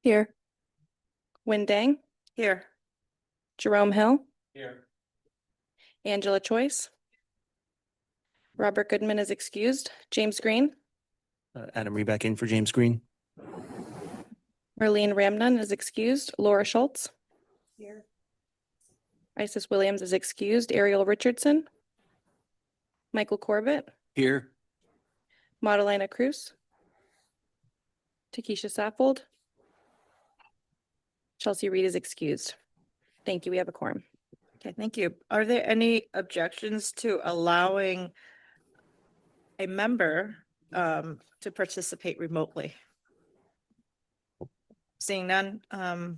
Here. Win Dang, Here. Jerome Hill, Here. Angela Choice. Robert Goodman is excused. James Green, Adam Reback in for James Green. Marlene Ramnun is excused. Laura Schultz. Here. Isis Williams is excused. Ariel Richardson. Michael Corbett, Here. Madalena Cruz. Takesha Saffold. Chelsea Reed is excused. Thank you. We have a quorum. Okay, thank you. Are there any objections to allowing a member to participate remotely? Seeing none, I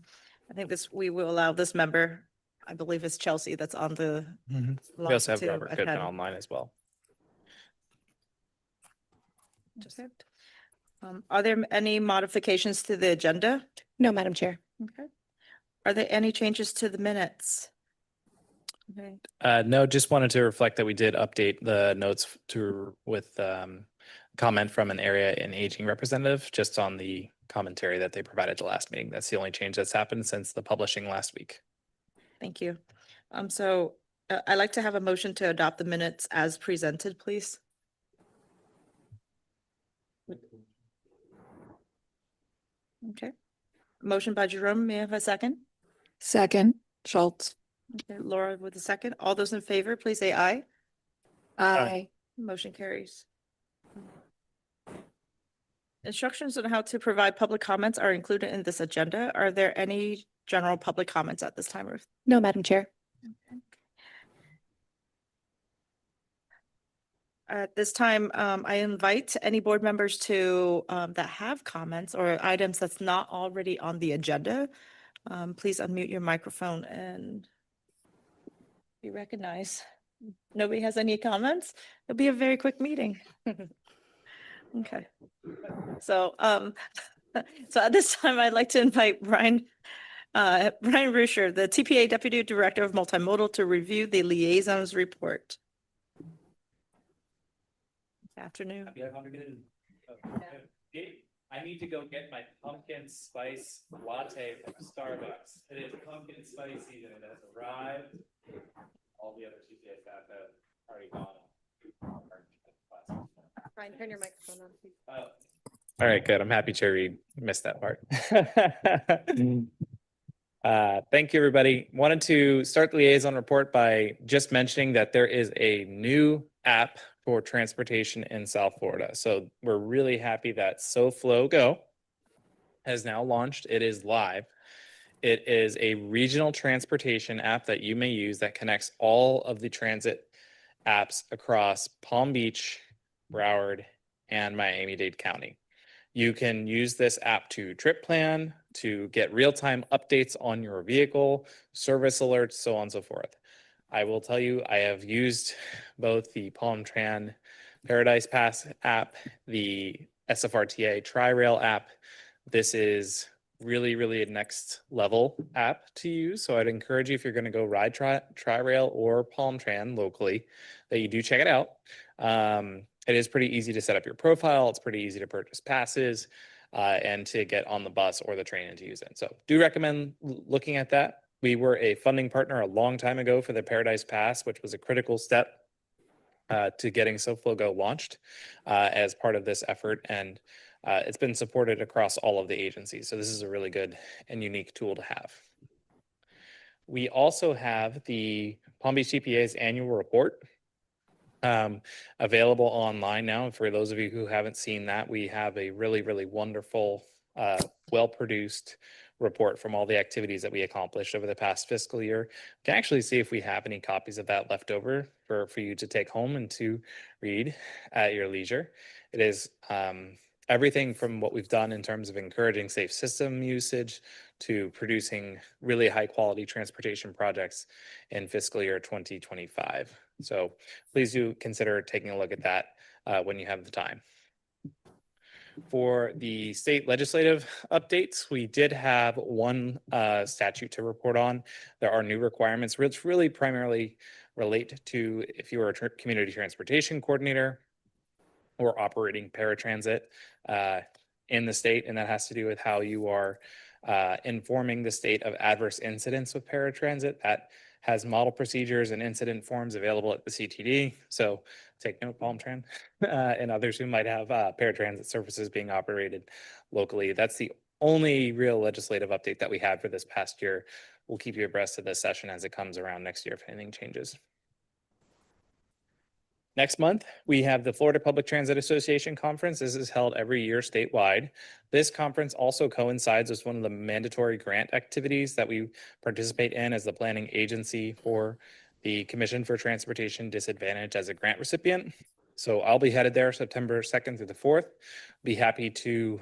think we will allow this member, I believe it's Chelsea that's on the We line also have to Robert Goodman attend. online as well. Okay. Are there any modifications to the agenda? No, Madam Chair. Okay. Are there any changes to the minutes? Okay. No, just wanted to reflect that we did update the notes with comment from an area and aging representative just on the commentary that they provided the last meeting. That's the only change that's happened since the publishing last week. Thank you. So I'd like to have a motion to adopt the minutes as presented, please. Okay. Motion by Jerome. May I have a second? Second, Schultz. Okay, Laura with a second. All those in favor, please say aye. Aye. Motion carries. Instructions on how to provide public comments are included in this agenda. Are there any general public comments at this time, Ruth? No, Madam Chair. At this time, I invite any board members to that have comments or items that's not already on the agenda. Please unmute your microphone and be recognized. Nobody has any comments? It'll be a very quick meeting. Okay. So so at this time, I'd like to invite Brian Ruscher, the TPA Deputy Director of Multimodal, to review the liaisons report. Afternoon. I need to go get my pumpkin spice latte from Starbucks. It is pumpkin spice season. It has arrived. All the other TPA staff have already gone. Brian, turn your microphone on, please. All right, good. I'm happy Cherry missed that part. Thank you, everybody. Wanted to start the liaison report by just mentioning that there is a new app for transportation in South Florida. So we're really happy that SoFlo Go has now launched. It is live. It is a regional transportation app that you may use that connects all of the transit apps across Palm Beach, Broward, and Miami-Dade County. You can use this app to trip plan, to get real-time updates on your vehicle, service alerts, so on and so forth. I will tell you, I have used both the Palm Tran Paradise Pass app, the SFRTA Tri-Rail app. This is really, really a next level app to use. So I'd encourage you, if you're going to go ride Tri-Rail or Palm Tran locally, that you do check it out. It is pretty easy to set up your profile. It's pretty easy to purchase passes and to get on the bus or the train and to use it. So do recommend looking at that. We were a funding partner a long time ago for the Paradise Pass, which was a critical step to getting SoFlo Go launched as part of this effort. And it's been supported across all of the agencies. So this is a really good and unique tool to have. We also have the Palm Beach TPA's annual report available online now. For those of you who haven't seen that, we have a really, really wonderful, well-produced report from all the activities that we accomplished over the past fiscal year. You can actually see if we have any copies of that left over for you to take home and to read at your leisure. It is everything from what we've done in terms of encouraging safe system usage to producing really high quality transportation projects in fiscal year 2025. So please do consider taking a look at that when you have the time. For the state legislative updates, we did have one statute to report on. There are new requirements which really primarily relate to if you are a community transportation coordinator or operating paratransit in the state, and that has to do with how you are informing the state of adverse incidents with paratransit. That has model procedures and incident forms available at the CTD. So take note, Palm Tran, and others who might have paratransit services being operated locally. That's the only real legislative update that we had for this past year. We'll keep you abreast of this session as it comes around next year if anything changes. Next month, we have the Florida Public Transit Association Conference. This is held every year statewide. This conference also coincides with one of the mandatory grant activities that we participate in as the planning agency for the Commission for Transportation Disadvantage as a grant recipient. So I'll be headed there September 2nd through the 4th. Be happy to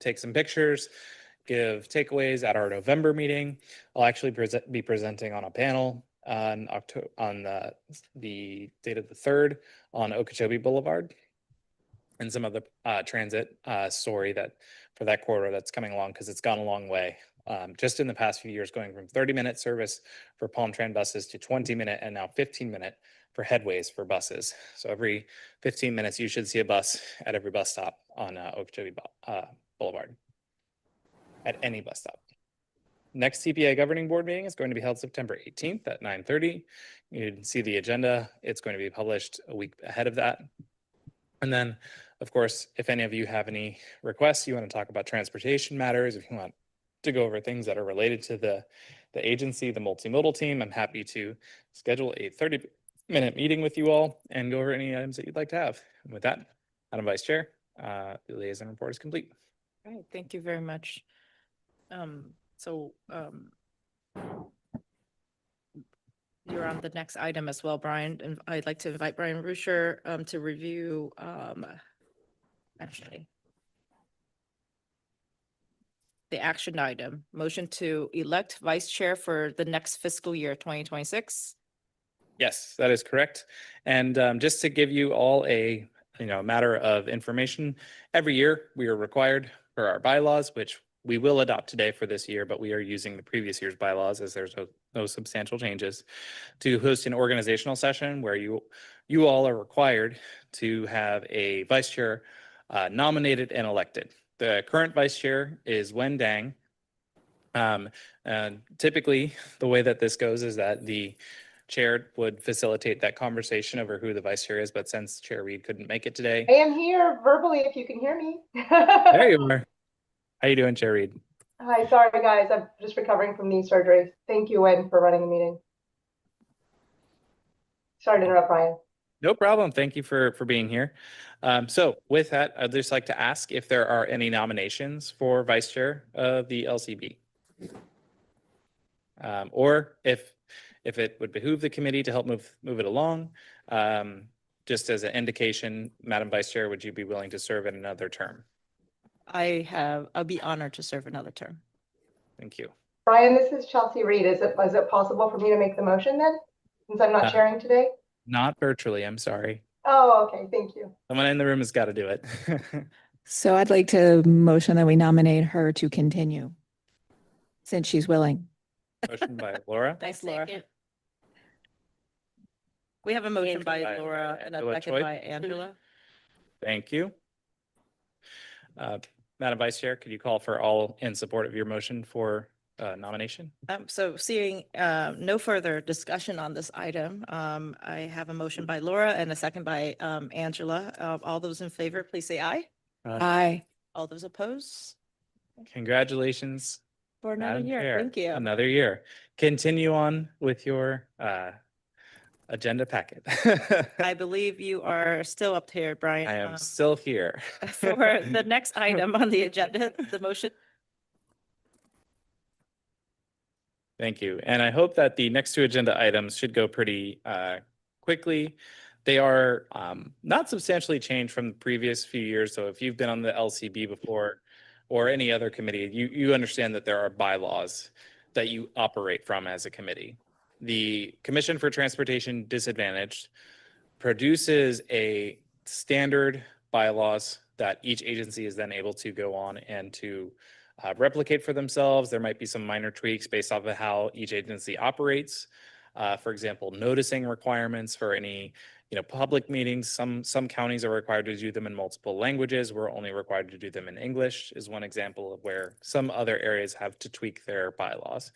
take some pictures, give takeaways at our November meeting. I'll actually be presenting on a panel on the date of the 3rd on Okeechobee Boulevard, and some of the transit story that for that corridor that's coming along, because it's gone a long way. Just in the past few years, going from 30-minute service for Palm Tran buses to 20-minute and now 15-minute for headways for buses. So every 15 minutes, you should see a bus at every bus stop on Okeechobee Boulevard, at any bus stop. Next CPA governing board meeting is going to be held September 18th at 9:30. You can see the agenda. It's going to be published a week ahead of that. And then, of course, if any of you have any requests, you want to talk about transportation matters, if you want to go over things that are related to the agency, the multimodal team, I'm happy to schedule a 30-minute meeting with you all and go over any items that you'd like to have. And with that, Madam Vice Chair, the liaison report is complete. All right, thank you very much. You're on the next item as well, Brian, and I'd like to invite Brian Ruscher to review actually the action item, motion to elect vice chair for the next fiscal year 2026. Yes, that is correct. And just to give you all a matter of information, every year we are required for our bylaws, which we will adopt today for this year, but we are using the previous year's bylaws as there's no substantial changes, to host an organizational session where you all are required to have a vice chair nominated and elected. The current vice chair is Wen Dang. And typically, the way that this goes is that the chair would facilitate that conversation over who the vice chair is, but since Chair Reed couldn't make it today. I am here verbally if you can hear me. There you are. How you doing, Chair Reed? Hi, sorry guys, I'm just recovering from knee surgery. Thank you, Wen, for running the meeting. Sorry to interrupt, Brian. No problem. Thank you for being here. So with that, I'd just like to ask if there are any nominations for vice chair of the LCB. Or if it would behoove the committee to help move it along, just as an indication, Madam Vice Chair, would you be willing to serve in another term? I'll be honored to serve another term. Thank you. Brian, this is Chelsea Reed. Is it possible for me to make the motion then, since I'm not chairing today? Not virtually, I'm sorry. Oh, okay, thank you. Someone in the room has got to do it. So I'd like to motion that we nominate her to continue since she's willing. Motion by Laura. Thanks, Laura. We have a motion by Laura and a Angela second Choi. by Angela. Thank you. Madam Vice Chair, could you call for all in support of your motion for nomination? So seeing no further discussion on this item, I have a motion by Laura and a second by Angela. All those in favor, please say aye. Aye. All those opposed? Congratulations. For another Madam year, Chair. thank you. Another year. Continue on with your agenda packet. I believe you are still up here, Brian. I am still here. For the next item on the agenda, the motion. Thank you. And I hope that the next two agenda items should go pretty quickly. They are not substantially changed from the previous few years. So if you've been on the LCB before or any other committee, you understand that there are bylaws that you operate from as a committee. The Commission for Transportation Disadvantaged produces a standard bylaws that each agency is then able to go on and to replicate for themselves. There might be some minor tweaks based off of how each agency operates. For example, noticing requirements for any, public meetings. Some counties are required to do them in multiple languages. We're only required to do them in English is one example of where some other areas have to tweak their bylaws.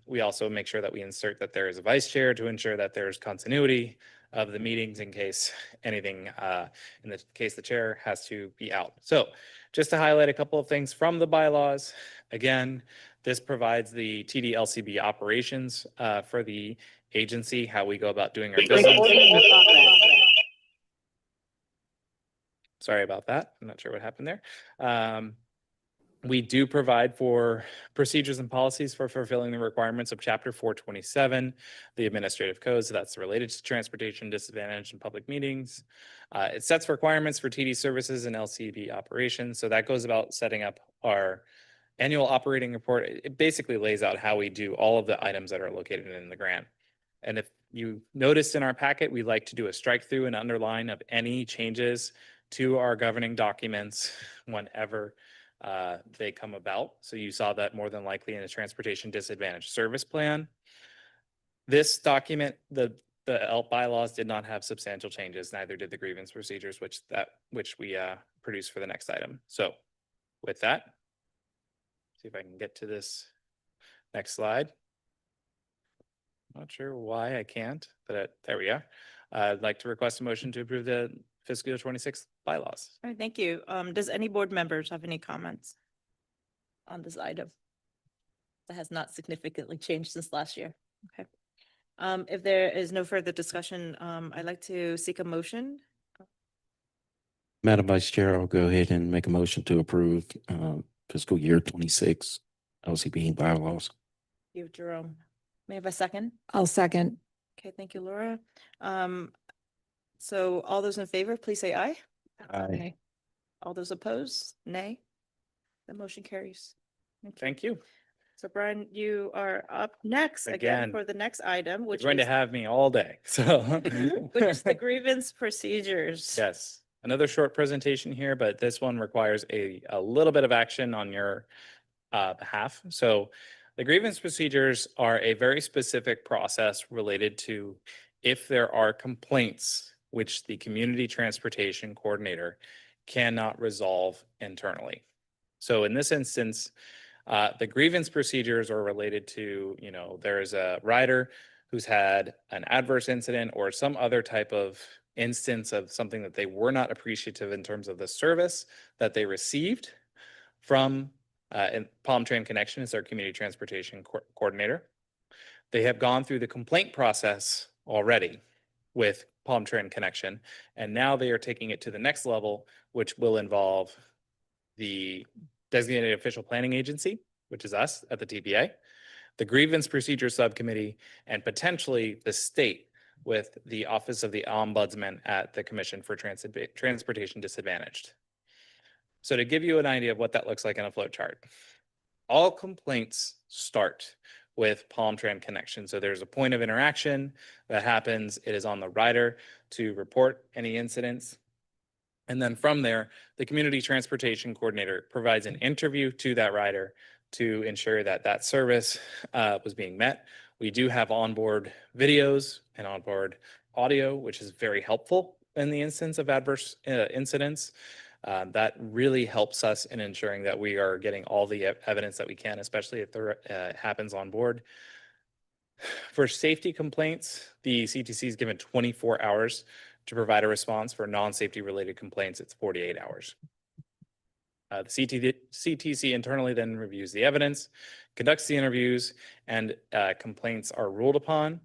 We also make sure that we insert that there is a vice chair to ensure that there's continuity of the meetings in case anything, in the case the chair has to be out. So just to highlight a couple of things from the bylaws, again, this provides the TD LCB operations for the agency, how we go about doing our business. Sorry about that. I'm not sure what happened there. We do provide for procedures and policies for fulfilling the requirements of Chapter 427, the administrative code. So that's related to transportation disadvantage in public meetings. It sets requirements for TD services and LCB operations. So that goes about setting up our annual operating report. It basically lays out how we do all of the items that are located in the grant. And if you noticed in our packet, we like to do a strike through and underline of any changes to our governing documents whenever they come about. So you saw that more than likely in the transportation disadvantage service plan. This document, the bylaws did not have substantial changes, neither did the grievance procedures, which we produced for the next item. So with that, see if I can get to this next slide. Not sure why I can't, but there we are. I'd like to request a motion to approve the fiscal year 26 bylaws. All right, thank you. Does any board members have any comments on this item? That has not significantly changed since last year. Okay. If there is no further discussion, I'd like to seek a motion. Madam Vice Chair, I'll go ahead and make a motion to approve fiscal year 26 LCB bylaws. You, Jerome. May I have a second? I'll second. Okay, thank you, Laura. So all those in favor, please say aye. Aye. All those opposed, nay. The motion carries. Thank you. So Brian, you are up next Again, again for the next item, You're which going to is, have me all day. So which is the grievance procedures. yes, another short presentation here, but this one requires a little bit of action on your behalf. So the grievance procedures are a very specific process related to if there are complaints which the community transportation coordinator cannot resolve internally. So in this instance, the grievance procedures are related to, there's a rider who's had an adverse incident or some other type of instance of something that they were not appreciative in terms of the service that they received from and Palm Tran Connection is our community transportation coordinator. They have gone through the complaint process already with Palm Tran Connection, and now they are taking it to the next level, which will involve the designated official planning agency, which is us at the TPA, the grievance procedure subcommittee, and potentially the state with the Office of the Ombudsman at the Commission for Transportation Disadvantaged. So to give you an idea of what that looks like in a flow chart, all complaints start with Palm Tran Connection. So there's a point of interaction that happens. It is on the rider to report any incidents. And then from there, the community transportation coordinator provides an interview to that rider to ensure that that service was being met. We do have onboard videos and onboard audio, which is very helpful in the instance of adverse incidents. That really helps us in ensuring that we are getting all the evidence that we can, especially if it happens on board. For safety complaints, the CTC is given 24 hours to provide a response. For non-safety related complaints, it's 48 hours. The CTC internally then reviews the evidence, conducts the interviews, and complaints are ruled upon.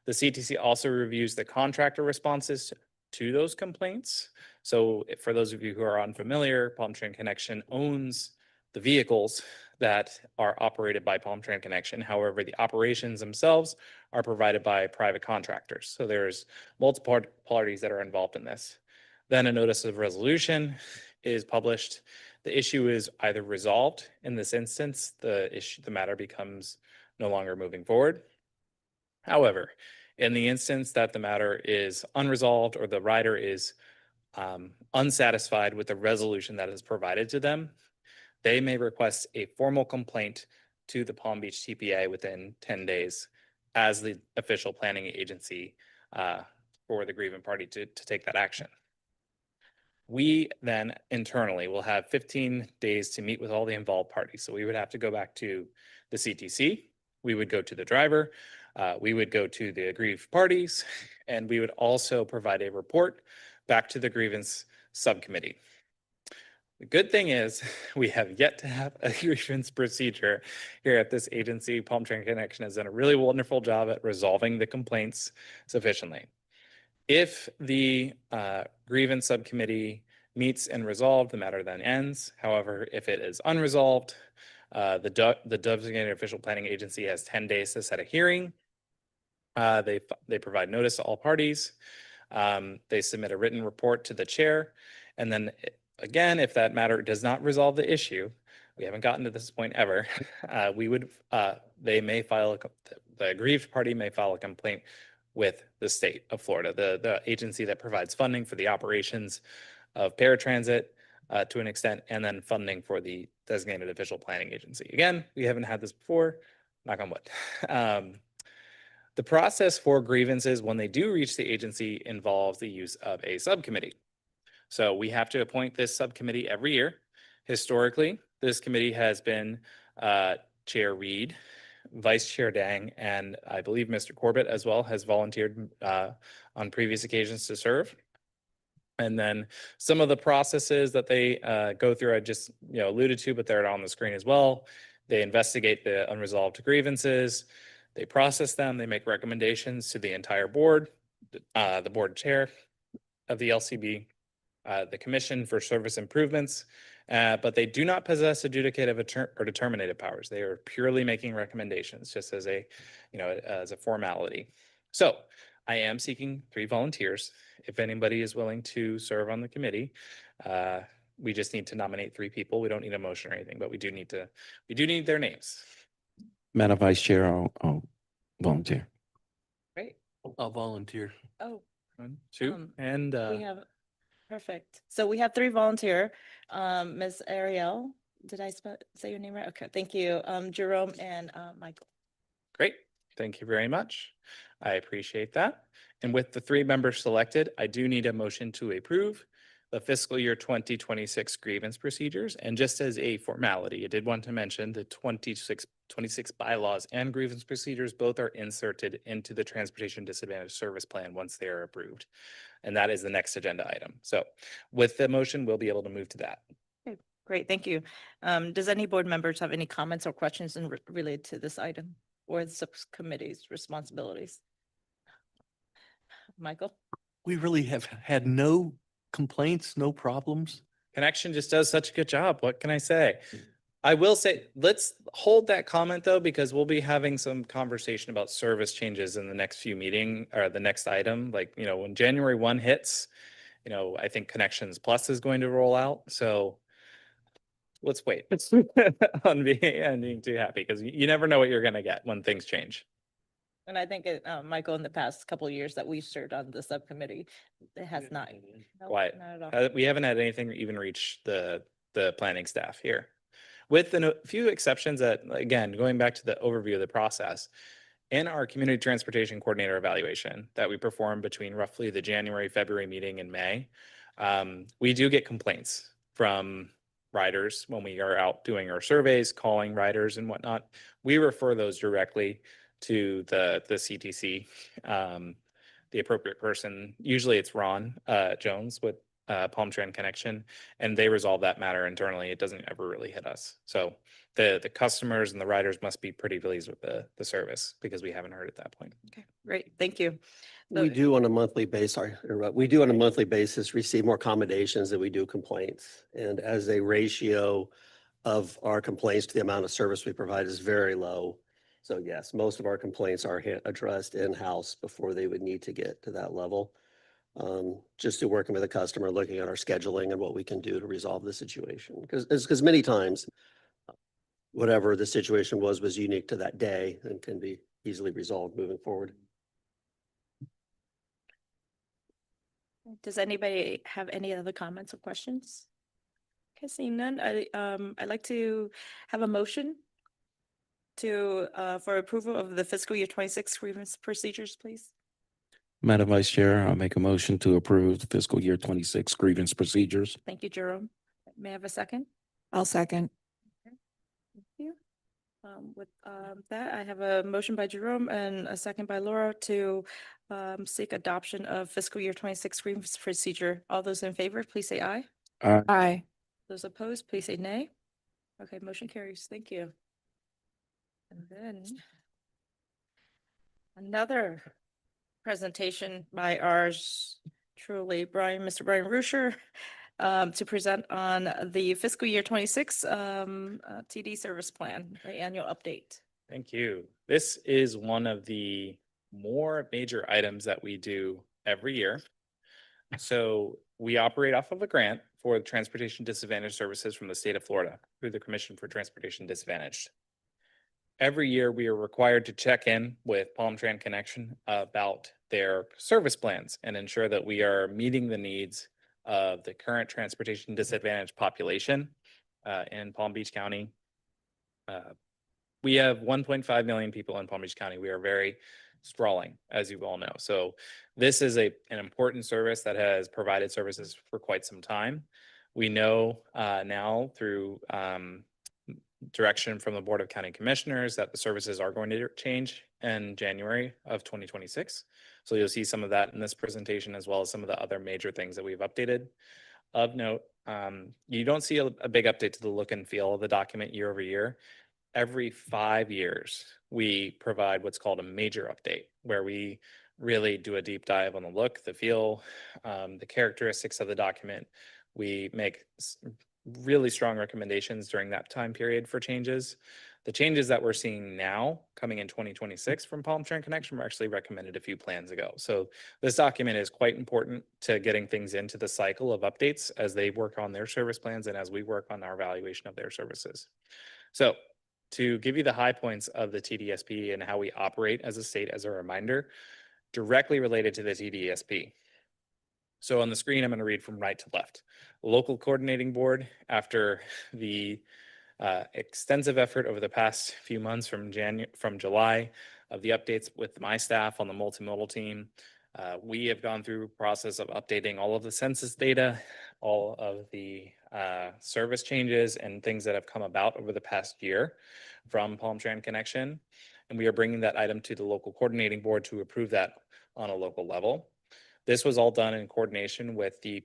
The CTC also reviews the contractor responses to those complaints. So for those of you who are unfamiliar, Palm Tran Connection owns the vehicles that are operated by Palm Tran Connection. However, the operations themselves are provided by private contractors. So there's multiple parties that are involved in this. Then a notice of resolution is published. The issue is either resolved. In this instance, the matter becomes no longer moving forward. However, in the instance that the matter is unresolved or the rider is unsatisfied with the resolution that is provided to them, they may request a formal complaint to the Palm Beach TPA within 10 days as the official planning agency for the grievant party to take that action. We then internally will have 15 days to meet with all the involved parties. So we would have to go back to the CTC, we would go to the driver, we would go to the aggrieved parties, and we would also provide a report back to the grievance subcommittee. The good thing is we have yet to have a grievance procedure here at this agency. Palm Tree Connection has done a really wonderful job at resolving the complaints sufficiently. If the grievance subcommittee meets and resolved, the matter then ends. However, if it is unresolved, the designated official planning agency has 10 days to set a hearing. They provide notice to all parties. They submit a written report to the chair. And then again, if that matter does not resolve the issue, we haven't gotten to this point ever, they may file, the aggrieved party may file a complaint with the state of Florida, the agency that provides funding for the operations of paratransit to an extent, and then funding for the designated official planning agency. Again, we haven't had this before, knock on wood. The process for grievances, when they do reach the agency, involves the use of a subcommittee. So we have to appoint this subcommittee every year. Historically, this committee has been Chair Reed, Vice Chair Dang, and I believe Mr. Corbett as well has volunteered on previous occasions to serve. And then some of the processes that they go through, I just alluded to, but they're on the screen as well. They investigate the unresolved grievances. They process them. They make recommendations to the entire board, the board chair of the LCB, the Commission for Service Improvements, but they do not possess adjudicative or determinative powers. They are purely making recommendations, just as a, as a formality. So I am seeking 3 volunteers. If anybody is willing to serve on the committee, we just need to nominate 3 people. We don't need a motion or anything, but we do need their names. Madam Vice Chair, I'll volunteer. Great. I'll volunteer. Oh, 1, 2, and we have, perfect. So we have 3 volunteer. Ms. Ariel, did I say your name right? Okay, thank you. Jerome and Michael. great. Thank you very much. I appreciate that. And with the 3 members selected, I do need a motion to approve the fiscal year 2026 grievance procedures. And just as a formality, I did want to mention the 26 bylaws and grievance procedures both are inserted into the Transportation Disadvantaged Service Plan once they are approved. And that is the next agenda item. So with the motion, we'll be able to move to that. Okay, great, thank you. Does any board members have any comments or questions related to this item or the subcommittee's responsibilities? Michael? We really have had no complaints, no problems. Connection just does such a good job. What can I say? I will say, let's hold that comment though, because we'll be having some conversation about service changes in the next few meeting or the next item. Like, when January 1 hits, I think Connections Plus is going to roll out. So let's wait on being too happy, because you never know what you're going to get when things change. And I think, Michael, in the past couple of years that we've served on the subcommittee, it has not. Nope, Quiet. not at all. We haven't had anything even reach the planning staff here. With a few exceptions that, again, going back to the overview of the process, in our community transportation coordinator evaluation that we perform between roughly the January, February meeting in May, we do get complaints from riders when we are out doing our surveys, calling riders and whatnot. We refer those directly to the CTC, the appropriate person. Usually it's Ron Jones with Palm Tree Connection, and they resolve that matter internally. It doesn't ever really hit us. So the customers and the riders must be pretty pleased with the service, because we haven't heard at that point. Okay, great, thank you. We do on a monthly basis, we do on a monthly basis receive more accommodations than we do complaints. And as a ratio of our complaints to the amount of service we provide is very low. So yes, most of our complaints are addressed in-house before they would need to get to that level. Just through working with the customer, looking at our scheduling and what we can do to resolve the situation. Because many times, whatever the situation was unique to that day and can be easily resolved moving forward. Does anybody have any other comments or questions? Okay, seeing none, I'd like to have a motion to, for approval of the fiscal year 26 grievance procedures, please? Madam Vice Chair, I'll make a motion to approve the fiscal year 26 grievance procedures. Thank you, Jerome. May I have a second? I'll second. Thank you. With that, I have a motion by Jerome and a second by Laura to seek adoption of fiscal year 26 grievance procedure. All those in favor, please say aye. Aye. Those opposed, please say nay. Okay, motion carries. Thank you. And then another presentation by ours truly, Mr. Brian Rusher, to present on the fiscal year 26 TD service plan, the annual update. Thank you. This is one of the more major items that we do every year. So we operate off of a grant for the Transportation Disadvantaged Services from the state of Florida through the Commission for Transportation Disadvantaged. Every year, we are required to check in with Palm Tran Connection about their service plans and ensure that we are meeting the needs of the current transportation disadvantaged population in Palm Beach County. We have 1.5 million people in Palm Beach County. We are very sprawling, as you all know. So this is an important service that has provided services for quite some time. We know now through direction from the Board of County Commissioners that the services are going to change in January of 2026. So you'll see some of that in this presentation, as well as some of the other major things that we've updated. Of note, you don't see a big update to the look and feel of the document year over year. Every 5 years, we provide what's called a major update, where we really do a deep dive on the look, the feel, the characteristics of the document. We make really strong recommendations during that time period for changes. The changes that we're seeing now coming in 2026 from Palm Tran Connection were actually recommended a few plans ago. So this document is quite important to getting things into the cycle of updates as they work on their service plans and as we work on our evaluation of their services. So to give you the high points of the TDSP and how we operate as a state, as a reminder, directly related to the TDSP. So on the screen, I'm going to read from right to left. Local Coordinating Board, after the extensive effort over the past few months from July of the updates with my staff on the multimodal team, we have gone through a process of updating all of the census data, all of the service changes and things that have come about over the past year from Palm Tran Connection. And we are bringing that item to the Local Coordinating Board to approve that on a local level. This was all done in coordination with the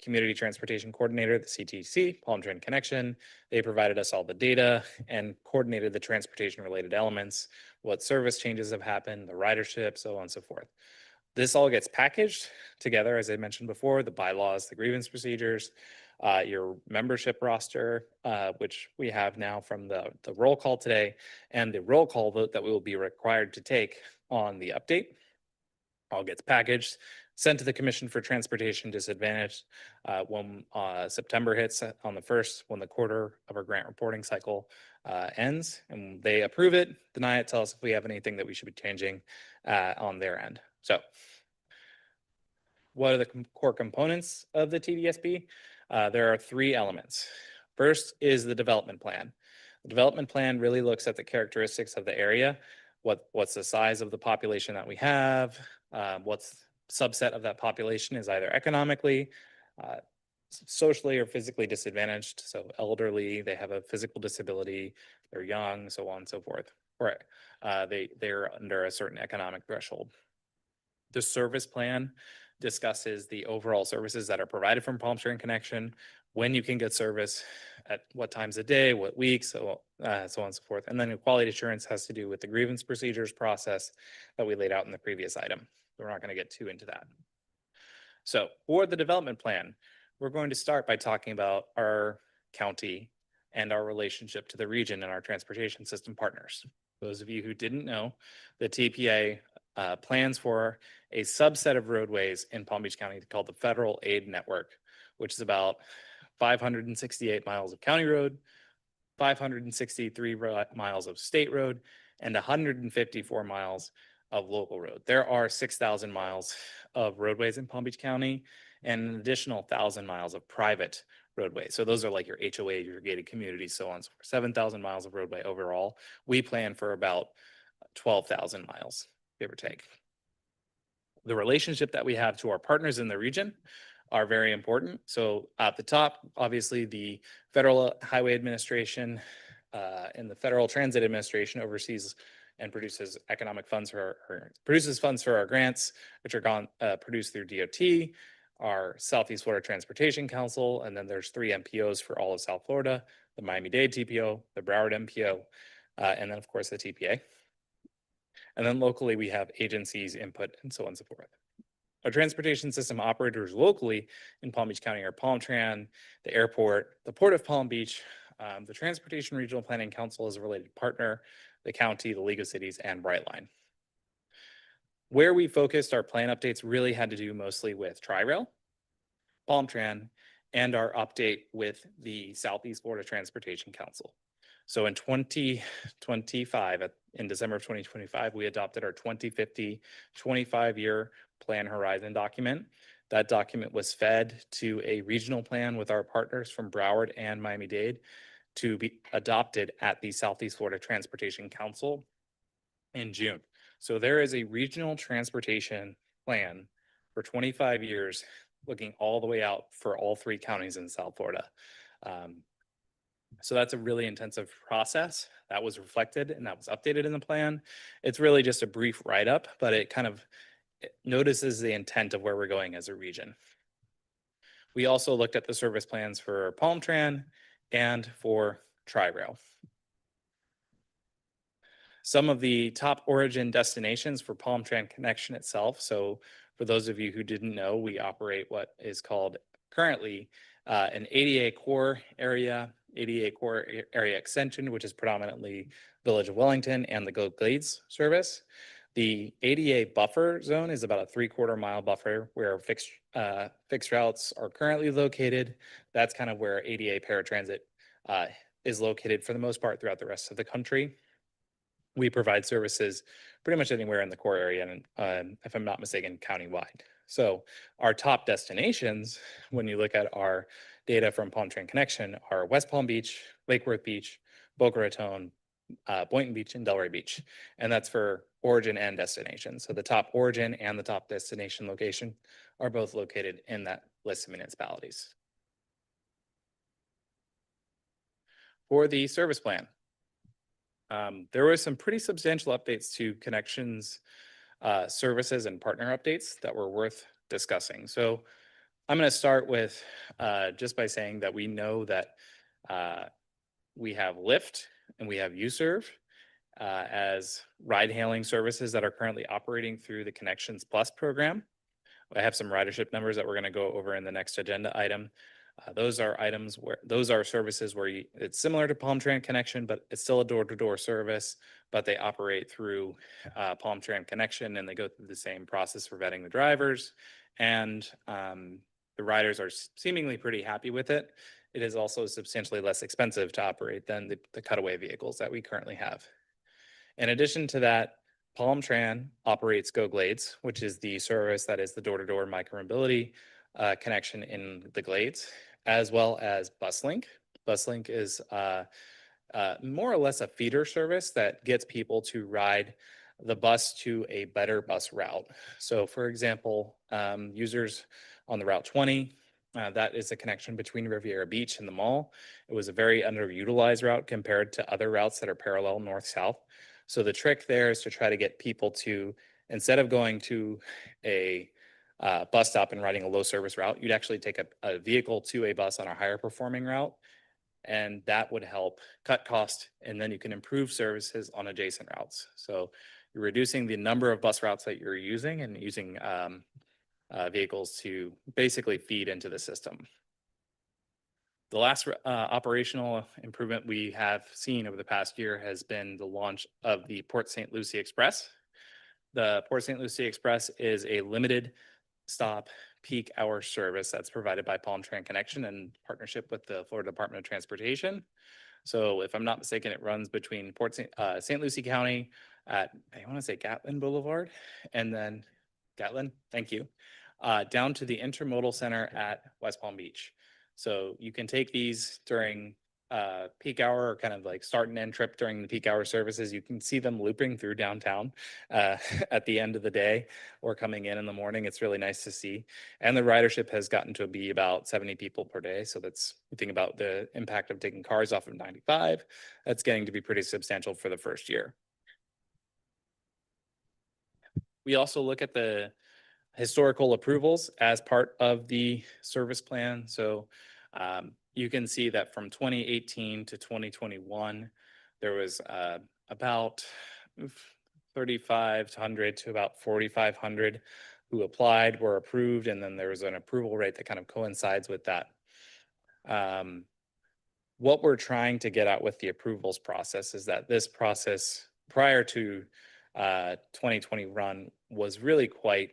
Community Transportation Coordinator, the CTC, Palm Tran Connection. They provided us all the data and coordinated the transportation related elements, what service changes have happened, the ridership, so on and so forth. This all gets packaged together, as I mentioned before, the bylaws, the grievance procedures, your membership roster, which we have now from the roll call today, and the roll call vote that we will be required to take on the update. All gets packaged, sent to the Commission for Transportation Disadvantaged when September hits on the 1st, when the quarter of our grant reporting cycle ends, and they approve it, deny it, tell us if we have anything that we should be changing on their end. So what are the core components of the TDSP? There are 3 elements. First is the development plan. The development plan really looks at the characteristics of the area, what's the size of the population that we have, what's subset of that population is either economically, socially, or physically disadvantaged. So elderly, they have a physical disability, they're young, so on and so forth. Or they're under a certain economic threshold. The service plan discusses the overall services that are provided from Palm Tran Connection, when you can get service, at what times a day, what weeks, so on and so forth. And then the quality assurance has to do with the grievance procedures process that we laid out in the previous item. We're not going to get too into that. So for the development plan, we're going to start by talking about our county and our relationship to the region and our transportation system partners. Those of you who didn't know, the TPA plans for a subset of roadways in Palm Beach County called the Federal Aid Network, which is about 568 miles of county road, 563 miles of state road, and 154 miles of local road. There are 6,000 miles of roadways in Palm Beach County and an additional 1,000 miles of private roadway. So those are like your HOA, your gated communities, so on. So 7,000 miles of roadway overall. We plan for about 12,000 miles, give or take. The relationship that we have to our partners in the region are very important. So at the top, obviously, the Federal Highway Administration and the Federal Transit Administration oversees and produces economic funds or produces funds for our grants, which are produced through DOT, our Southeast Florida Transportation Council, and then there's 3 MPOs for all of South Florida: the Miami-Dade TPO, the Broward MPO, and then of course the TPA. And then locally, we have agencies, input, and so on and so forth. Our transportation system operators locally in Palm Beach County are PalmTran, the airport, the Port of Palm Beach, the Transportation Regional Planning Council is a related partner, the county, the League of Cities, and Brightline. Where we focused our plan updates really had to do mostly with Tri-Rail, PalmTran, and our update with the Southeast Florida Transportation Council. So in 2025, in December of 2025, we adopted our 2050 25-year plan horizon document. That document was fed to a regional plan with our partners from Broward and Miami-Dade to be adopted at the Southeast Florida Transportation Council in June. So there is a regional transportation plan for 25 years, looking all the way out for all 3 counties in South Florida. So that's a really intensive process that was reflected and that was updated in the plan. It's really just a brief write-up, but it kind of notices the intent of where we're going as a region. We also looked at the service plans for PalmTran and for Tri-Rail. Some of the top origin destinations for PalmTran connection itself. So for those of you who didn't know, we operate what is called currently an ADA core area extension, which is predominantly Village of Wellington and the Go Glades service. The ADA buffer zone is about a 3/4 mile buffer where fixed routes are currently located. That's kind of where ADA paratransit is located for the most part throughout the rest of the country. We provide services pretty much anywhere in the core area, and if I'm not mistaken, countywide. So our top destinations, when you look at our data from PalmTran Connection, are West Palm Beach, Lake Worth Beach, Boca Raton, Boynton Beach, and Delray Beach. And that's for origin and destination. So the top origin and the top destination location are both located in that list of municipalities. For the service plan, there were some pretty substantial updates to connections, services, and partner updates that were worth discussing. So I'm going to start with just by saying that we know that we have Lyft and we have UServe as ride-hailing services that are currently operating through the Connections Plus program. I have some ridership numbers that we're going to go over in the next agenda item. Those are services where it's similar to PalmTran Connection, but it's still a door-to-door service, but they operate through PalmTran Connection and they go through the same process for vetting the drivers. And the riders are seemingly pretty happy with it. It is also substantially less expensive to operate than the cutaway vehicles that we currently have. In addition to that, PalmTran operates Go Glades, which is the service that is the door-to-door micromobility connection in the Glades, as well as BusLink. BusLink is more or less a feeder service that gets people to ride the bus to a better bus route. So for example, users on the Route 20, that is a connection between Riviera Beach and the mall. It was a very underutilized route compared to other routes that are parallel north-south. So the trick there is to try to get people to, instead of going to a bus stop and riding a low service route, you'd actually take a vehicle to a bus on a higher performing route. And that would help cut cost, and then you can improve services on adjacent routes. So you're reducing the number of bus routes that you're using and using vehicles to basically feed into the system. The last operational improvement we have seen over the past year has been the launch of the Port St. Lucie Express. The Port St. Lucie Express is a limited stop peak hour service that's provided by PalmTran Connection in partnership with the Florida Department of Transportation. So if I'm not mistaken, it runs between St. Lucie County at, I want to say Gatlin Boulevard, and then Gatlin, thank you, down to the Intermodal Center at West Palm Beach. So you can take these during peak hour or kind of like start and end trip during the peak hour services. You can see them looping through downtown at the end of the day or coming in the morning. It's really nice to see. And the ridership has gotten to be about 70 people per day. So that's, you think about the impact of taking cars off of 95, that's getting to be pretty substantial for the first year. We also look at the historical approvals as part of the service plan. So you can see that from 2018 to 2021, there was about 3,500 to about 4,500 who applied, were approved, and then there was an approval rate that kind of coincides with that. What we're trying to get at with the approvals process is that this process prior to 2020 run was really quite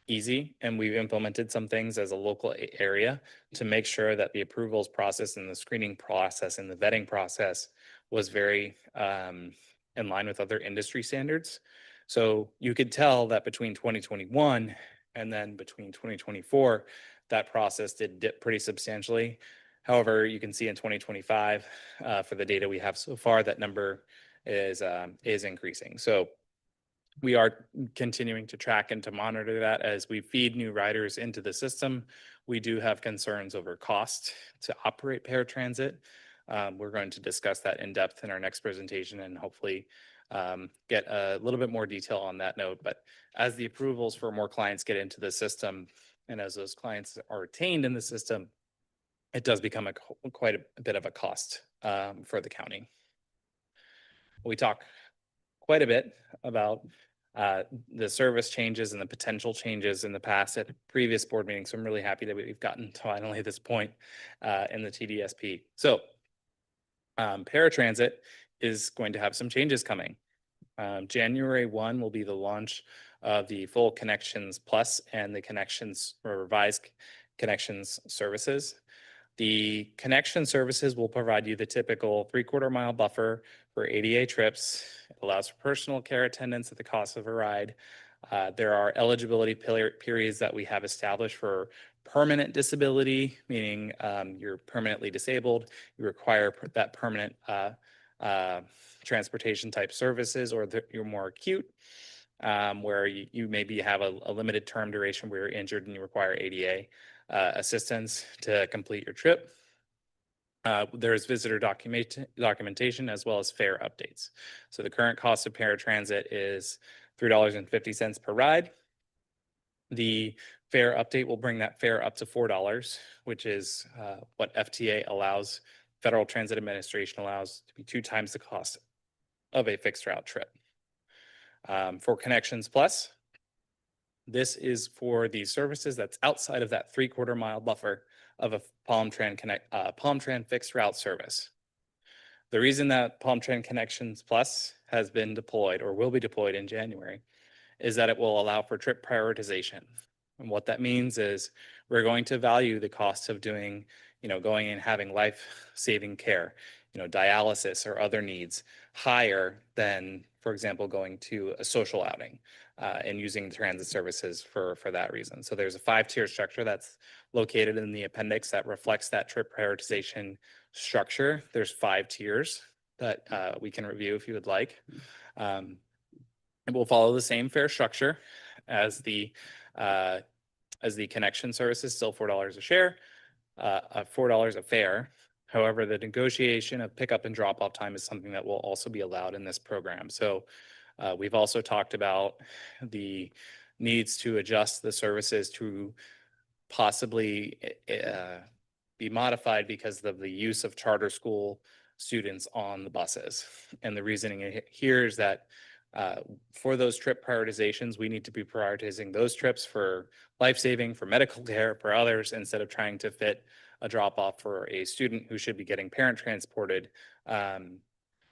easy, and we've implemented some things as a local area to make sure that the approvals process and the screening process and the vetting process was very in line with other industry standards. So you could tell that between 2021 and then between 2024, that process did dip pretty substantially. However, you can see in 2025, for the data we have so far, that number is increasing. So we are continuing to track and to monitor that as we feed new riders into the system. We do have concerns over cost to operate paratransit. We're going to discuss that in depth in our next presentation and hopefully get a little bit more detail on that note. But as the approvals for more clients get into the system and as those clients are retained in the system, it does become quite a bit of a cost for the county. We talk quite a bit about the service changes and the potential changes in the past at previous board meetings. So I'm really happy that we've gotten to finally this point in the TDSP. So paratransit is going to have some changes coming. January 1 will be the launch of the full Connections Plus and the Connections or revised Connections services. The connection services will provide you the typical 3/4 mile buffer for ADA trips. It allows for personal care attendance at the cost of a ride. There are eligibility periods that we have established for permanent disability, meaning you're permanently disabled. You require that permanent transportation type services, or you're more acute, where you maybe have a limited term duration where you're injured and you require ADA assistance to complete your trip. There's visitor documentation as well as fare updates. So the current cost of paratransit is $3.50 per ride. The fare update will bring that fare up to $4, which is what FTA allows, Federal Transit Administration allows to be 2 times the cost of a fixed route trip. For Connections Plus, this is for the services that's outside of that 3/4 mile buffer of a Palm Tran fixed route service. The reason that Palm Tran Connections Plus has been deployed or will be deployed in January is that it will allow for trip prioritization. And what that means is we're going to value the cost of doing, going and having life-saving care, dialysis or other needs higher than, for example, going to a social outing and using transit services for that reason. So there's a 5-tier structure that's located in the appendix that reflects that trip prioritization structure. There's 5 tiers that we can review if you would like. It will follow the same fare structure as the connection services, still $4 a share, $4 a fare. However, the negotiation of pickup and drop off time is something that will also be allowed in this program. So we've also talked about the needs to adjust the services to possibly be modified because of the use of charter school students on the buses. And the reasoning here is that for those trip prioritizations, we need to be prioritizing those trips for life-saving, for medical care, for others, instead of trying to fit a drop-off for a student who should be getting parent transported down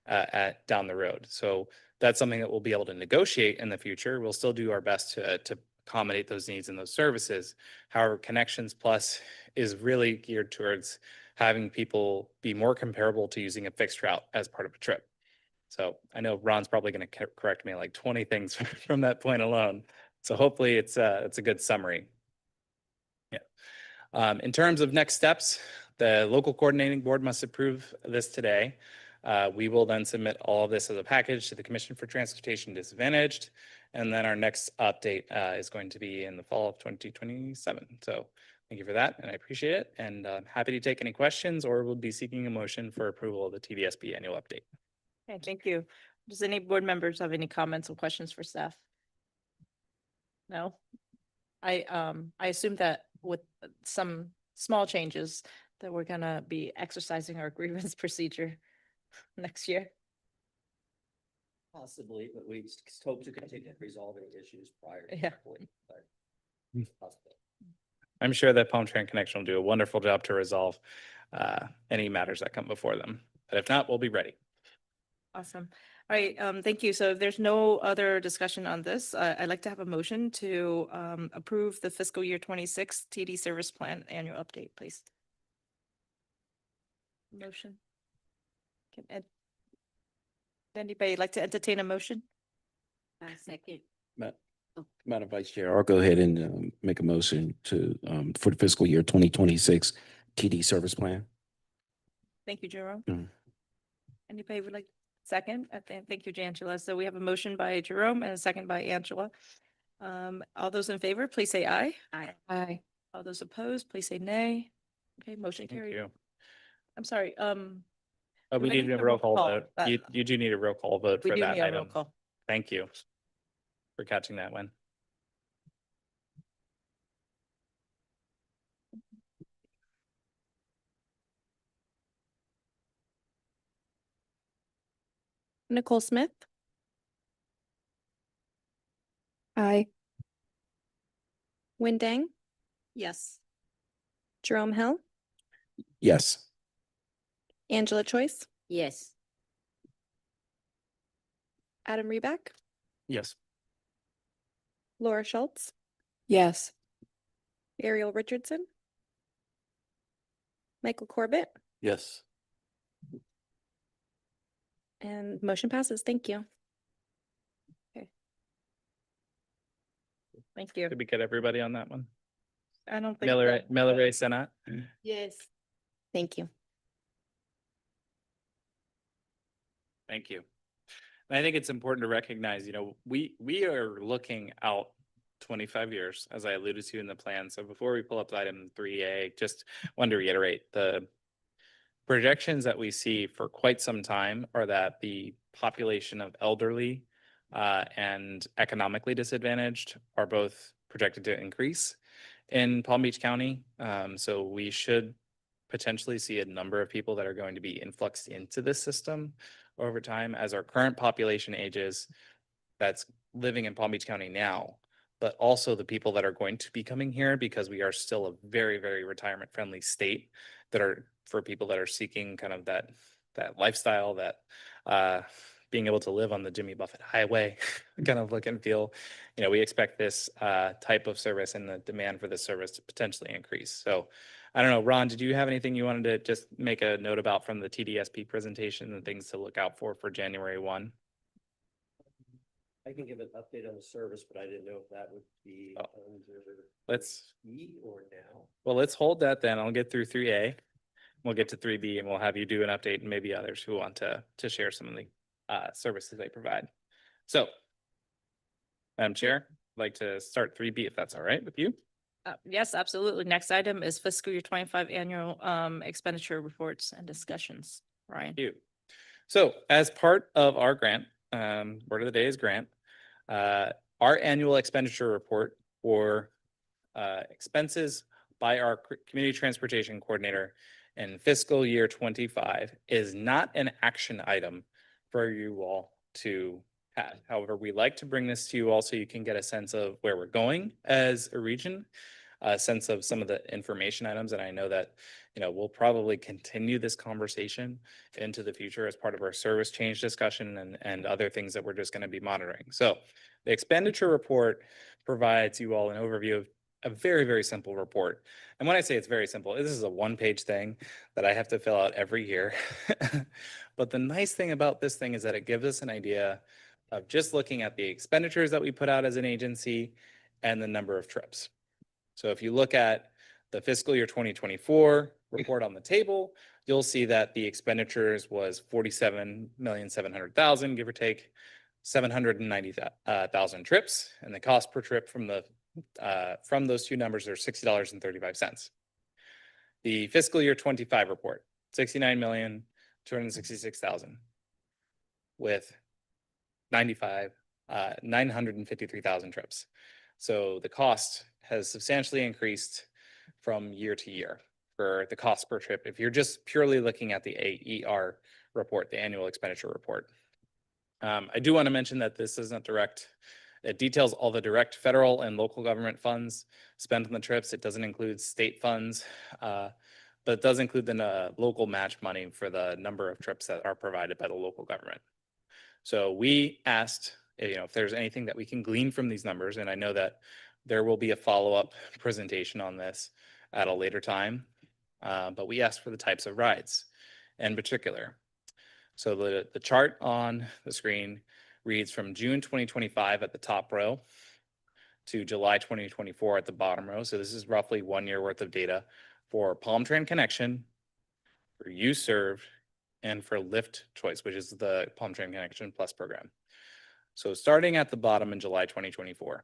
the road. So that's something that we'll be able to negotiate in the future. We'll still do our best to accommodate those needs and those services. However, Connections Plus is really geared towards having people be more comparable to using a fixed route as part of a trip. So I know Ron's probably going to correct me like 20 things from that point alone. So hopefully it's a good summary. Yeah. In terms of next steps, the local coordinating board must approve this today. We will then submit all of this as a package to the Commission for Transportation Disadvantaged. And then our next update is going to be in the fall of 2027. So thank you for that, and I appreciate it. And I'm happy to take any questions, or we'll be seeking a motion for approval of the TDSB annual update. Okay, thank you. Does any board members have any comments or questions for staff? No? I assume that with some small changes that we're gonna be exercising our grievance procedure next year. Possibly, but we hope to continue resolving issues prior. to Yeah. that point, but possibly. I'm sure that Palm Trans Connection will do a wonderful job to resolve any matters that come before them. But if not, we'll be ready. Awesome. All right, thank you. So if there's no other discussion on this, I'd like to have a motion to approve the fiscal year 26 TD service plan annual update, please. Motion. Anybody like to entertain a motion? Second. Madam Vice Chair, I'll go ahead and make a motion to for the fiscal year 2026 TD service plan. Thank you, Jerome. Mm. Anybody would like second? Thank you, Angela. So we have a motion by Jerome and a second by Angela. All those in favor, please say aye. Aye. All those opposed, please say nay. Okay, motion Thank carried. you. I'm sorry, Oh, we Do I need need a a roll roll call call? vote. That- You do need a roll call vote we for do that need a roll item. call. Thank you for catching that one. Nicole Smith, Aye. Win Dang, Yes. Jerome Hill, Yes. Angela Choice, Yes. Adam Reback, Yes. Laura Schultz, Yes. Ariel Richardson, Michael Corbett, Yes. and motion passes. Thank you. Thank you. Did we get everybody on that one? I don't think. Miller Ray Senat. Yes. Thank you. Thank you. And I think it's important to recognize, we are looking out 25 years, as I alluded to in the plan. So before we pull up item 3A, just wanted to reiterate the projections that we see for quite some time are that the population of elderly and economically disadvantaged are both projected to increase in Palm Beach County. So we should potentially see a number of people that are going to be influxed into this system over time as our current population ages that's living in Palm Beach County now, but also the people that are going to be coming here because we are still a very, very retirement friendly state that are for people that are seeking kind of that lifestyle, that being able to live on the Jimmy Buffett Highway kind of look and feel. We expect this type of service and the demand for this service to potentially increase. So I don't know, Ron, did you have anything you wanted to just make a note about from the TDSP presentation and things to look out for January 1? I can give an update on the service, but I didn't know if that would be under Let's E or now. Well, let's hold that then. I'll get through 3A. We'll get to 3B and we'll have you do an update and maybe others who want to share some of the services they provide. So, Madam Chair, I'd like to start 3B if that's all right with you. Yes, absolutely. Next item is fiscal year 25 annual expenditure reports and discussions. Ryan. Thank you. So as part of our grant, word of the day is grant, our annual expenditure report for expenses by our community transportation coordinator in fiscal year 25 is not an action item for you all to have. However, we like to bring this to you also. You can get a sense of where we're going as a region, a sense of some of the information items. And I know that, we'll probably continue this conversation into the future as part of our service change discussion and other things that we're just going to be monitoring. So the expenditure report provides you all an overview of a very, very simple report. And when I say it's very simple, this is a one-page thing that I have to fill out every year. But the nice thing about this thing is that it gives us an idea of just looking at the expenditures that we put out as an agency and the number of trips. So if you look at the fiscal year 2024 report on the table, you'll see that the expenditures was 47,700,000, give or take 790,000 trips, and the cost per trip from those two numbers are $60.35. The fiscal year 25 report, 69,266,000 with 953,000 trips. So the cost has substantially increased from year to year for the cost per trip. If you're just purely looking at the AER report, the annual expenditure report. I do want to mention that this isn't direct. It details all the direct federal and local government funds spent on the trips. It doesn't include state funds, but it does include the local match money for the number of trips that are provided by the local government. So we asked, if there's anything that we can glean from these numbers, and I know that there will be a follow-up presentation on this at a later time, but we asked for the types of rides in particular. So the chart on the screen reads from June 2025 at the top row to July 2024 at the bottom row. So this is roughly 1 year worth of data for Palm Train Connection, for UServe, and for Lyft Choice, which is the Palm Train Connection Plus program. So starting at the bottom in July 2024,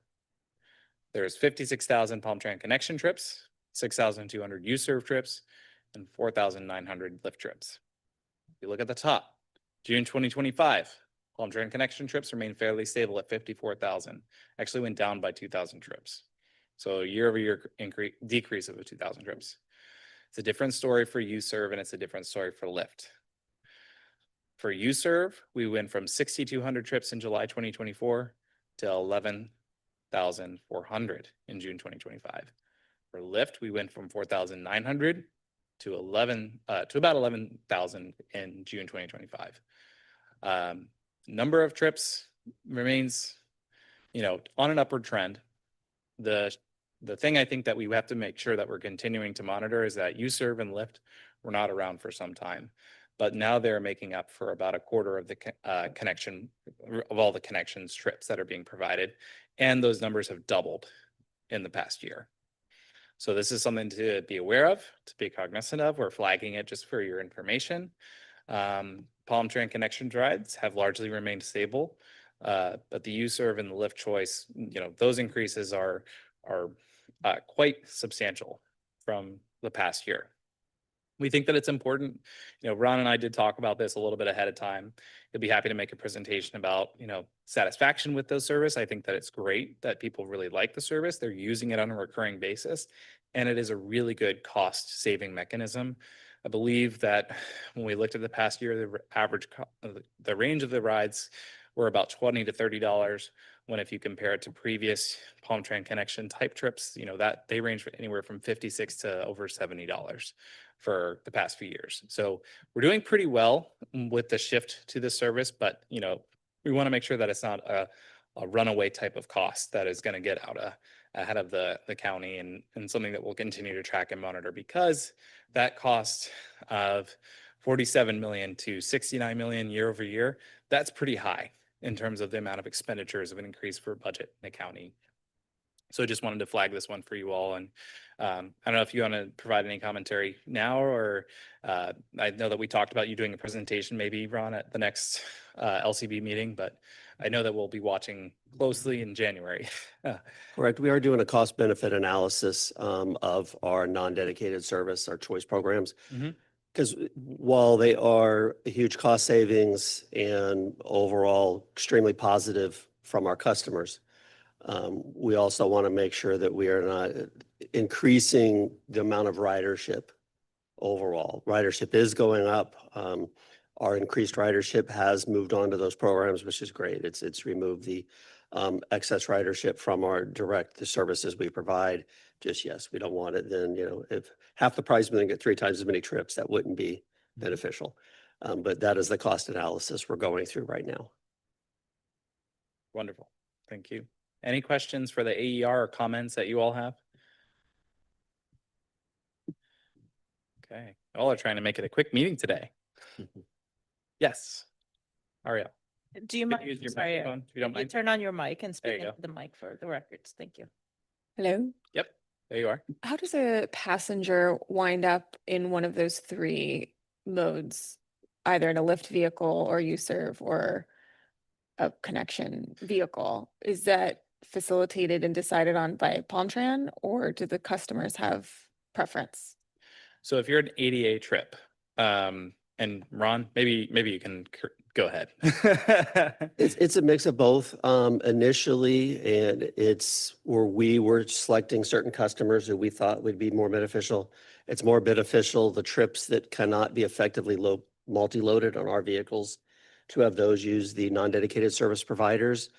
there's 56,000 Palm Train Connection trips, 6,200 UServe trips, and 4,900 Lyft trips. If you look at the top, June 2025, Palm Train Connection trips remain fairly stable at 54,000. Actually went down by 2,000 trips. So year-over-year decrease of 2,000 trips. It's a different story for UServe and it's a different story for Lyft. For UServe, we went from 6,200 trips in July 2024 to 11,400 in June 2025. For Lyft, we went from 4,900 to about 11,000 in June 2025. Number of trips remains, on an upward trend. The thing I think that we have to make sure that we're continuing to monitor is that UServe and Lyft were not around for some time, but now they're making up for about a quarter of the all the connections trips that are being provided, and those numbers have doubled in the past year. So this is something to be aware of, to be cognizant of. We're flagging it just for your information. Palm Train Connection rides have largely remained stable, but the UServe and the Lyft Choice, those increases are quite substantial from the past year. We think that it's important. Ron and I did talk about this a little bit ahead of time. He'll be happy to make a presentation about, satisfaction with those service. I think that it's great that people really like the service. They're using it on a recurring basis, and it is a really good cost saving mechanism. I believe that when we looked at the past year, the average, the range of the rides were about $20 to $30. When if you compare it to previous Palm Train Connection type trips, that they range anywhere from $56 to over $70 for the past few years. So we're doing pretty well with the shift to this service, but we want to make sure that it's not a runaway type of cost that is going to get out ahead of the county, and something that we'll continue to track and monitor, because that cost of 47 million to 69 million year over year, that's pretty high in terms of the amount of expenditures of an increase for budget in the county. So I just wanted to flag this one for you all. And I don't know if you want to provide any commentary now, or I know that we talked about you doing a presentation, maybe, Ron, at the next LCB meeting, but I know that we'll be watching closely in January. Correct. We are doing a cost benefit analysis of our non-dedicated service, our choice programs. Mhm. Because while they are a huge cost savings and overall extremely positive from our customers, we also want to make sure that we are not increasing the amount of ridership overall. Ridership is going up. Our increased ridership has moved on to those programs, which is great. It's removed the excess ridership from our the services we provide. Just, yes, we don't want it. Then, if half the price, we're going to get 3 times as many trips, that wouldn't be beneficial. But that is the cost analysis we're going through right now. Wonderful. Thank you. Any questions for the AER or comments that you all have? Okay. All are trying to make it a quick meeting today. Yes. Ariel. Do you Could mind? you use your Sorry, microphone if you don't could you mind? turn on your mic and There speak you into the mic for the records? Thank you. Hello? Yep. There you are. How does a passenger wind up in one of those three modes, either in a lift vehicle or U-Serve or a connection vehicle? Is that facilitated and decided on by Palmtran, or do the customers have preference? So if you're an ADA trip, and Ron, maybe you can go ahead. It's a mix of both. Initially, and it's where we were selecting certain customers who we thought would be more beneficial. It's more beneficial, the trips that cannot be effectively multi-loaded on our vehicles, to have those use the non-dedicated service providers.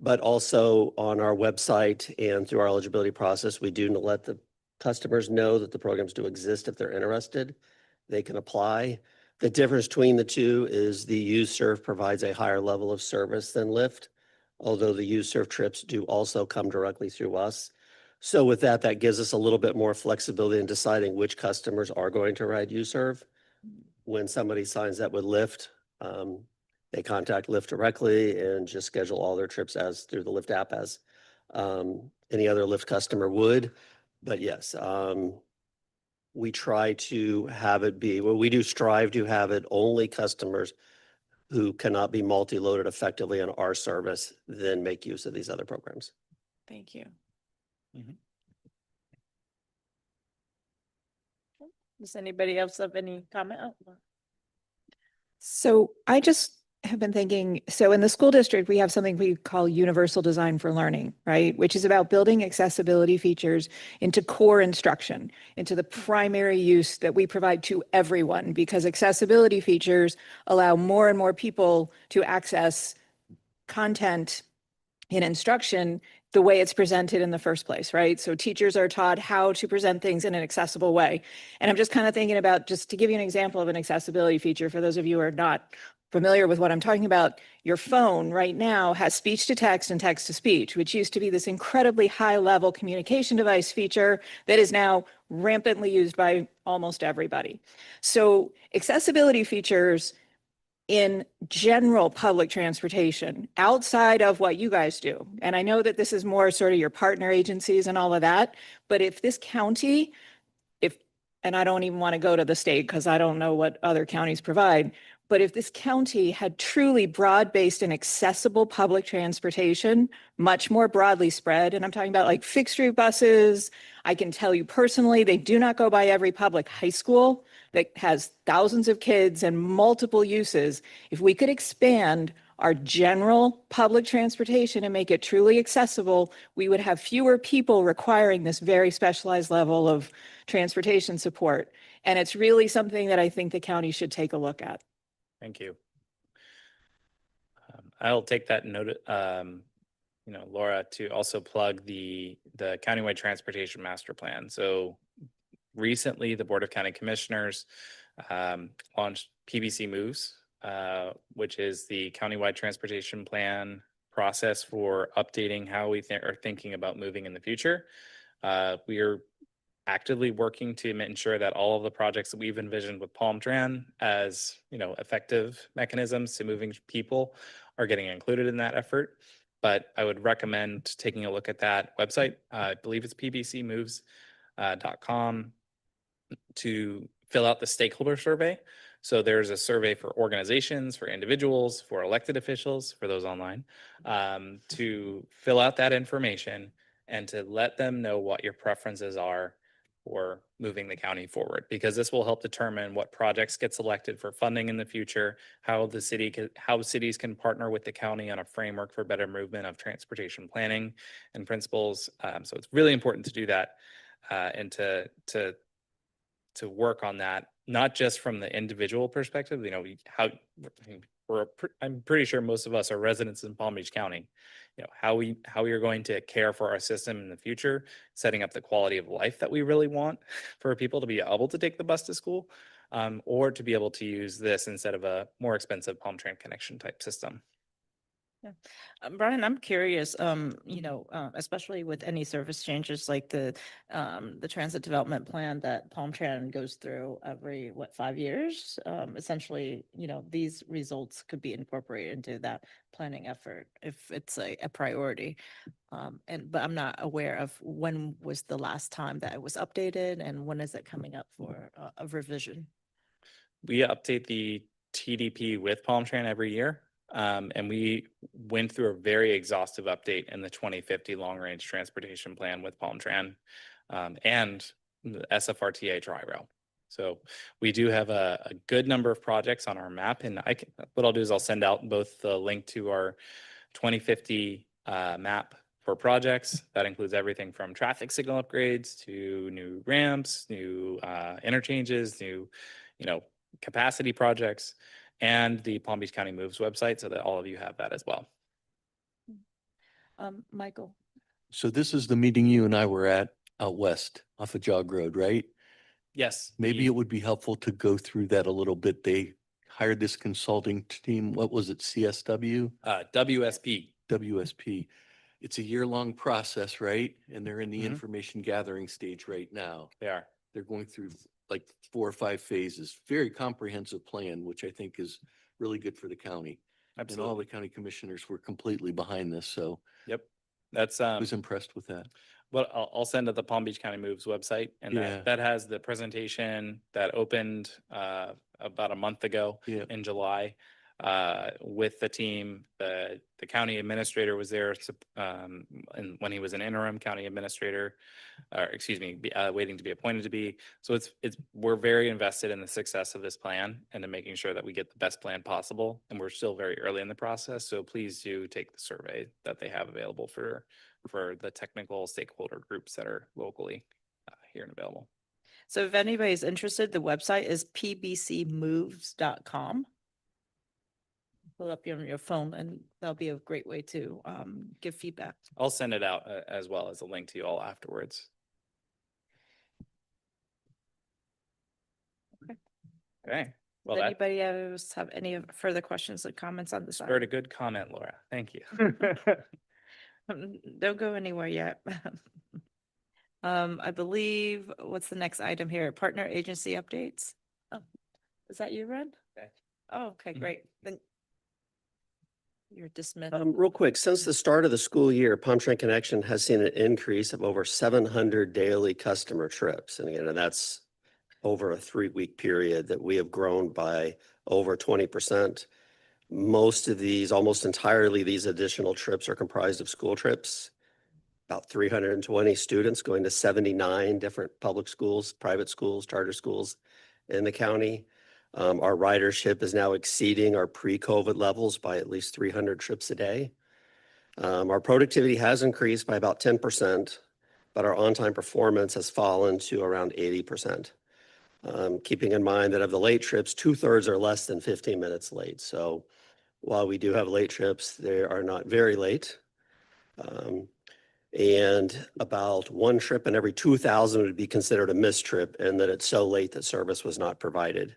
But also on our website and through our eligibility process, we do let the customers know that the programs do exist. If they're interested, they can apply. The difference between the two is the U-Serve provides a higher level of service than Lyft, although the U-Serve trips do also come directly through us. So with that, that gives us a little bit more flexibility in deciding which customers are going to ride U-Serve. When somebody signs up with Lyft, they contact Lyft directly and just schedule all their trips as through the Lyft app as any other Lyft customer would. But yes, we try to have it be, well, we do strive to have it only customers who cannot be multi-loaded effectively on our service then make use of these other programs. Thank you. Does anybody else have any comment? Oh, So I just have been thinking, so in the school district, we have something we call universal design for learning, right? Which is about building accessibility features into core instruction, into the primary use that we provide to everyone, because accessibility features allow more and more people to access content in instruction the way it's presented in the first place, right? So teachers are taught how to present things in an accessible way. And I'm just kind of thinking about, just to give you an example of an accessibility feature, for those of you who are not familiar with what I'm talking about, your phone right now has speech to text and text to speech, which used to be this incredibly high level communication device feature that is now rampantly used by almost everybody. So accessibility features in general public transportation outside of what you guys do, and I know that this is more sort of your partner agencies and all of that, but if this county, and I don't even want to go to the state because I don't know what other counties provide, but if this county had truly broad-based and accessible public transportation, much more broadly spread, and I'm talking about like fixed route buses, I can tell you personally, they do not go by every public high school that has thousands of kids and multiple uses. If we could expand our general public transportation and make it truly accessible, we would have fewer people requiring this very specialized level of transportation support. And it's really something that I think the county should take a look at. Thank you. I'll take that note, Laura, to also plug the countywide transportation master plan. So recently, the Board of County Commissioners launched PBC Moves, which is the countywide transportation plan process for updating how we are thinking about moving in the future. We are actively working to ensure that all of the projects that we've envisioned with Palmtran as effective mechanisms to moving people are getting included in that effort. But I would recommend taking a look at that website. I believe it's pbcmoves.com to fill out the stakeholder survey. So there's a survey for organizations, for individuals, for elected officials, for those online, to fill out that information and to let them know what your preferences are for moving the county forward, because this will help determine what projects get selected for funding in the future, how cities can partner with the county on a framework for better movement of transportation planning and principles. So it's really important to do that and to work on that, not just from the individual perspective. I'm pretty sure most of us are residents in Palm Beach County. How we are going to care for our system in the future, setting up the quality of life that we really want for people to be able to take the bus to school, or to be able to use this instead of a more expensive Palmtran connection type system. Brian, I'm curious, especially with any service changes like the transit development plan that Palm Tran goes through every, 5 years? Essentially, these results could be incorporated into that planning effort if it's a priority. But I'm not aware of when was the last time that it was updated and when is it coming up for a revision? We update the TDP with Palm Tran every year. And we went through a very exhaustive update in the 2050 Long Range Transportation Plan with Palm Tran and the SFRTA Tri-Rail. So we do have a good number of projects on our map, and what I'll do is I'll send out both the link to our 2050 map for projects. That includes everything from traffic signal upgrades to new ramps, new interchanges, new, capacity projects, and the Palm Beach County Moves website so that all of you have that as well. Michael? So this is the meeting you and I were at out west off of Jog Road, right? Yes. Maybe it would be helpful to go through that a little bit. They hired this consulting team. What was it? CSW? WSP. WSP. It's a year-long process, right? And they're in the Mhm. information gathering stage right now. They are. They're going through like 4 or 5 phases, very comprehensive plan, which I think is really good for the county. And all Absolutely. the county commissioners were completely behind this, so Yep. That's I was impressed with that. well, I'll send to the Palm Beach County Moves website, and Yeah. that has the presentation that opened about a month ago Yeah. in July with the team. The county administrator was there, and when he was an interim county administrator, or excuse me, waiting to be appointed to be. So we're very invested in the success of this plan and in making sure that we get the best plan possible. And we're still very early in the process, so please do take the survey that they have available for the technical stakeholder groups that are locally here and available. So if anybody's interested, the website is pbcmoves.com. Pull up on your phone and that'll be a great way to give feedback. I'll send it out as well as a link to you all afterwards. Okay. Well, Does that anybody else have any further questions or comments on this? spurred a good comment, Laura. Thank you. Don't go anywhere yet. I believe, what's the next item here? Partner agency updates? Oh, is that you, Red? Okay. Oh, okay, great. Then you're dismissed. Real quick, since the start of the school year, Palm Tran Connection has seen an increase of over 700 daily customer trips. And again, that's over a 3-week period that we have grown by over 20%. Most of these, almost entirely, these additional trips are comprised of school trips. About 320 students going to 79 different public schools, private schools, charter schools in the county. Our ridership is now exceeding our pre-COVID levels by at least 300 trips a day. Our productivity has increased by about 10%, but our on-time performance has fallen to around 80%. Keeping in mind that of the late trips, 2/3 are less than 15 minutes late. So while we do have late trips, they are not very late. And about 1 trip in every 2,000 would be considered a missed trip, and that it's so late that service was not provided.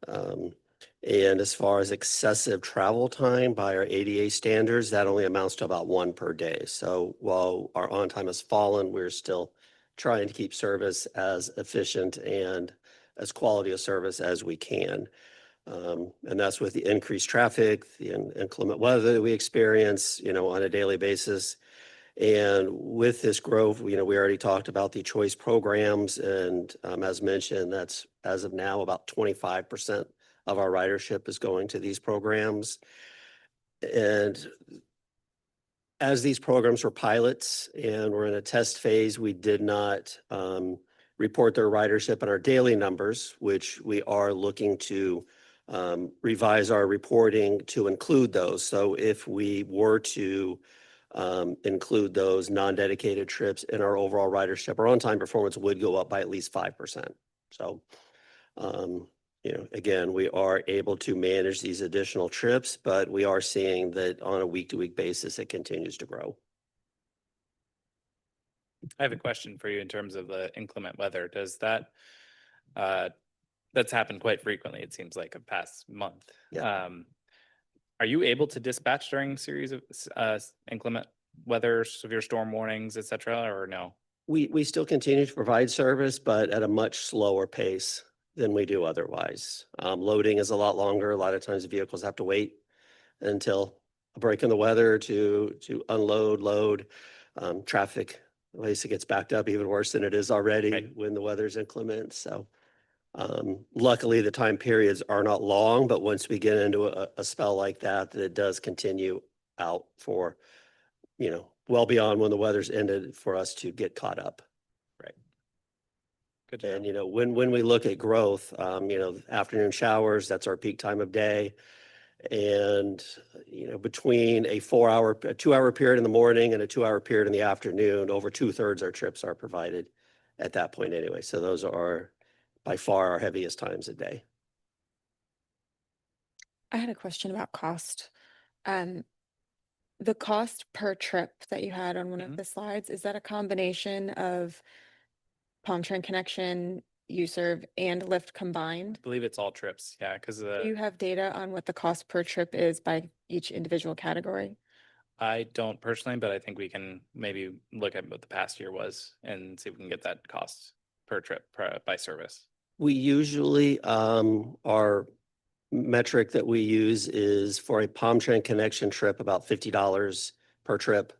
And as far as excessive travel time by our ADA standards, that only amounts to about 1 per day. So while our on time has fallen, we're still trying to keep service as efficient and as quality of service as we can. And that's with the increased traffic, the inclement weather that we experience, on a daily basis. And with this growth, we already talked about the choice programs, and as mentioned, that's as of now about 25% of our ridership is going to these programs. And as these programs were pilots and we're in a test phase, we did not report their ridership in our daily numbers, which we are looking to revise our reporting to include those. So if we were to include those non-dedicated trips in our overall ridership, our on-time performance would go up by at least 5%. So, again, we are able to manage these additional trips, but we are seeing that on a week-to-week basis, it continues to grow. I have a question for you in terms of the inclement weather. Does that that's happened quite frequently, it seems like, a past month. Yeah. Are you able to dispatch during series of inclement weather, severe storm warnings, et cetera, or no? We still continue to provide service, but at a much slower pace than we do otherwise. Loading is a lot longer. A lot of times vehicles have to wait until a break in the weather to unload, load. Traffic, at least it gets backed up even worse than it is already Right. when the weather's inclement. So luckily the time periods are not long, but once we get into a spell like that, that it does continue out for, well beyond when the weather's ended for us to get caught up. Right. Good to And, know. when we look at growth, afternoon showers, that's our peak time of day. And, between a 2-hour period in the morning and a 2-hour period in the afternoon, over 2/3 our trips are provided at that point anyway. So those are by far our heaviest times a day. I had a question about cost. The cost per trip that you had on one of Mhm. the slides, is that a combination of Palm Train Connection, UServe, and Lyft combined? I believe it's all trips. Yeah, because Do you have data on what the cost per trip is by each individual category? I don't personally, but I think we can maybe look at what the past year was and see if we can get that cost per trip by service. We usually, our metric that we use is for a Palm Train Connection trip, about $50 per trip.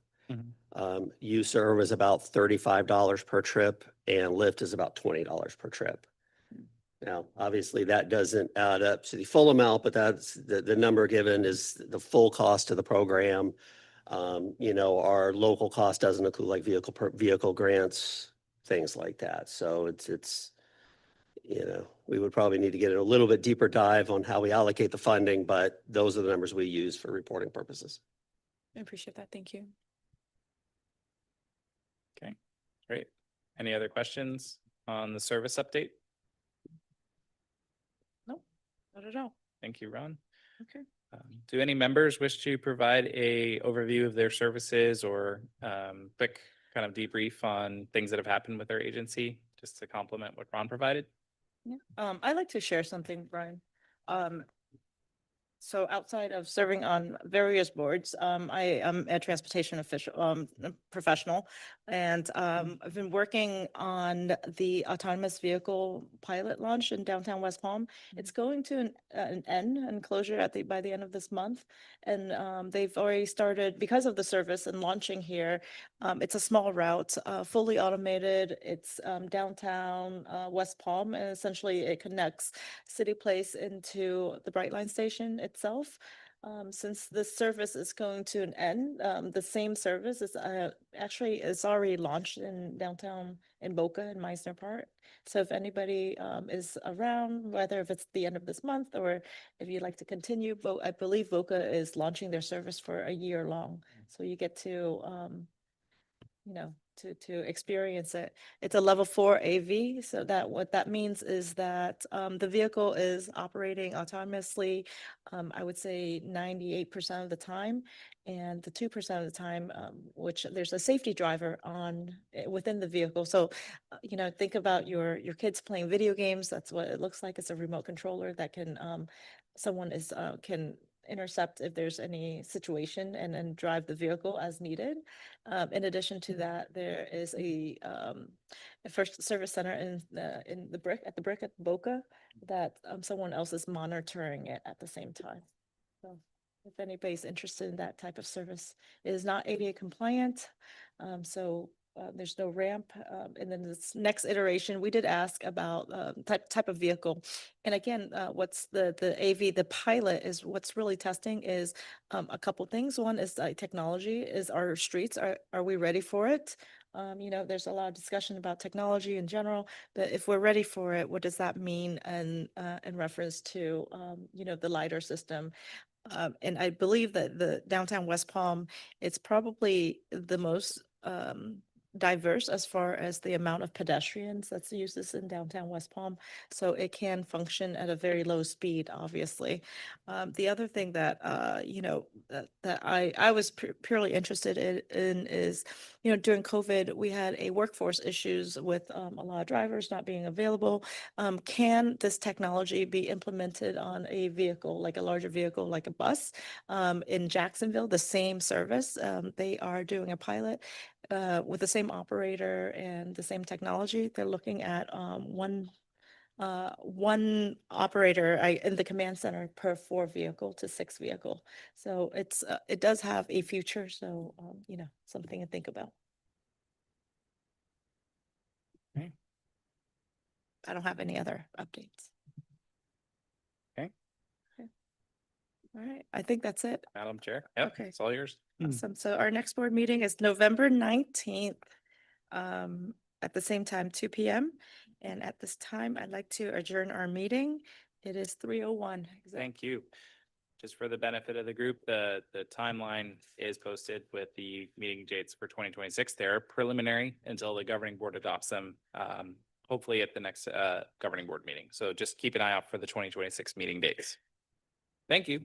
UServe is about $35 per trip, and Lyft is about $20 per trip. Now, obviously, that doesn't add up to the full amount, but that's the number given is the full cost of the program. Our local cost doesn't include like vehicle grants, things like that. So it's we would probably need to get a little bit deeper dive on how we allocate the funding, but those are the numbers we use for reporting purposes. I appreciate that. Thank you. Okay, great. Any other questions on the service update? No, not at all. Thank you, Ron. Okay. Do any members wish to provide a overview of their services or quick kind of debrief on things that have happened with their agency, just to complement what Ron provided? Yeah. I'd like to share something, Brian. So outside of serving on various boards, I am a transportation professional, and I've been working on the autonomous vehicle pilot launch in downtown West Palm. It's going to an end and closure by the end of this month, and they've already started because of the service and launching here. It's a small route, fully automated. It's downtown West Palm, and essentially it connects City Place into the Brightline station itself. Since this service is going to an end, the same service is actually is already launched in downtown in Boca and Meisner Park. So if anybody is around, whether if it's the end of this month or if you'd like to continue, I believe Boca is launching their service for a year long. So you get to to experience it. It's a level 4 AV. So that what that means is that the vehicle is operating autonomously, I would say 98% of the time, and the 2% of the time, which there's a safety driver on within the vehicle. So, think about your kids playing video games. That's what it looks like. It's a remote controller that can someone is can intercept if there's any situation and drive the vehicle as needed. In addition to that, there is a first service center in the brick at Boca that someone else is monitoring it at the same time. So if anybody's interested in that type of service, it is not ADA compliant. So there's no ramp. And then this next iteration, we did ask about type of vehicle. And again, what's the AV, the pilot is what's really testing is a couple things. One is technology. Is our streets, are we ready for it? There's a lot of discussion about technology in general, but if we're ready for it, what does that mean in reference to, the LiDAR system? And I believe that the downtown West Palm, it's probably the most diverse as far as the amount of pedestrians that's used this in downtown West Palm. So it can function at a very low speed, obviously. The other thing that, that I was purely interested in is, during COVID, we had a workforce issues with a lot of drivers not being available. Can this technology be implemented on a vehicle, like a larger vehicle, like a bus? In Jacksonville, the same service, they are doing a pilot with the same operator and the same technology. They're looking at one operator in the command center per 4 vehicle to 6 vehicle. So it does have a future. So something to think about. Okay. I don't have any other updates. Okay. All right, I think that's it. Madam Chair. Yep, Okay. it's all yours. Awesome. So our next board meeting is November 19th at the same time, 2 p.m. And at this time, I'd like to adjourn our meeting. It is 3:01. Thank you. Just for the benefit of the group, the timeline is posted with the meeting dates for 2026. They're preliminary until the governing board adopts them, hopefully at the next governing board meeting. So just keep an eye out for the 2026 meeting dates. Thank you.